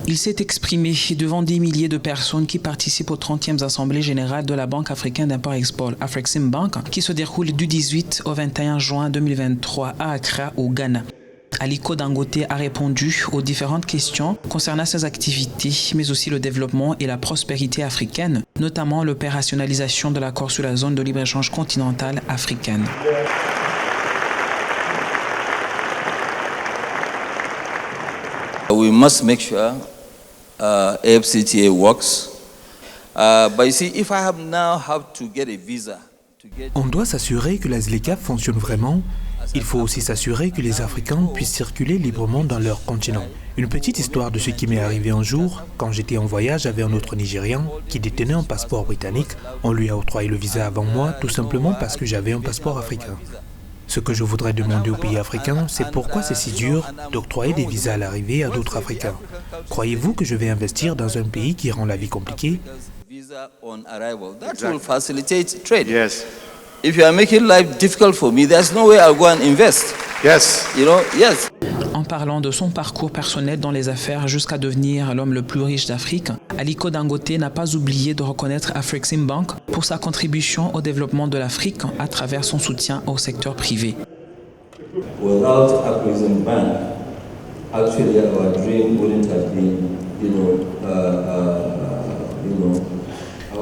Il s'est exprimé devant des milliers de personnes qui participent aux 30e Assemblées générales de la Banque africaine d'import-export, Afreximbank, qui se déroule du 18 au 21 juin 2023 à Accra, au Ghana. Aliko Dangote a répondu aux différentes questions concernant ses activités, mais aussi le développement et la prospérité africaine, notamment l'opérationnalisation de l'accord sur la zone de libre-échange continentale africaine. We must make sure AfCFTA works. But you see, if I have to get a visa On doit s'assurer que la ZLECAf fonctionne vraiment. Il faut aussi s'assurer que les Africains puissent circuler librement dans leur continent. Une petite histoire de ce qui m'est arrivé un jour, quand j'étais en voyage avec un autre Nigérian qui détenait un passeport britannique. On lui a octroyé le visa avant moi, tout simplement parce que j'avais un passeport africain. Ce que je voudrais demander aux pays africains, c'est pourquoi c'est si dur d'octroyer des visas à l'arrivée à d'autres Africains. Croyez-vous que je vais investir dans un pays qui rend la vie compliquée? Yes. If you are making life difficult for me, there's no way I'll go and invest. Yes. Yes. En parlant de son parcours personnel dans les affaires jusqu'à devenir l'homme le plus riche d'Afrique, Aliko Dangote n'a pas oublié de reconnaître Afreximbank pour sa contribution au développement de l'Afrique à travers son soutien au secteur privé. Without Afreximbank, actually our dream wouldn't have been,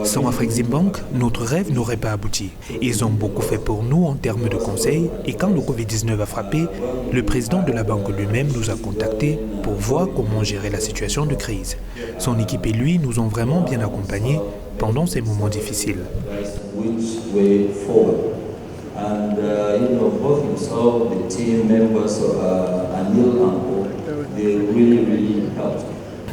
Sans Afreximbank, notre rêve n'aurait pas abouti. Ils ont beaucoup fait pour nous en termes de conseils et quand le Covid-19 a frappé, le président de la banque lui-même nous a contactés pour voir comment gérer la situation de crise. Son équipe et lui nous ont vraiment bien accompagnés pendant ces moments difficiles.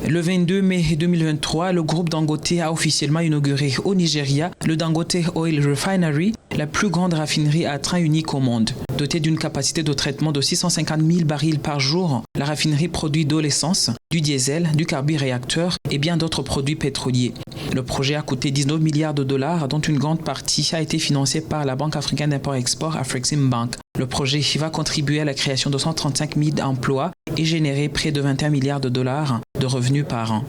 Le 22 mai 2023, le groupe Dangote a officiellement inauguré au Nigeria le Dangote Oil Refinery, la plus grande raffinerie à train unique au monde. Dotée d'une capacité de traitement de 650 000 barils par jour, la raffinerie produit de l'essence, du diesel, du carburéacteur et bien d'autres produits pétroliers. Le projet a coûté 19 milliards de dollars, dont une grande partie a été financée par la Banque africaine d'import-export, Afreximbank. Le projet va contribuer à la création de 135 000 emplois et générer près de 21 milliards de dollars de revenus par an.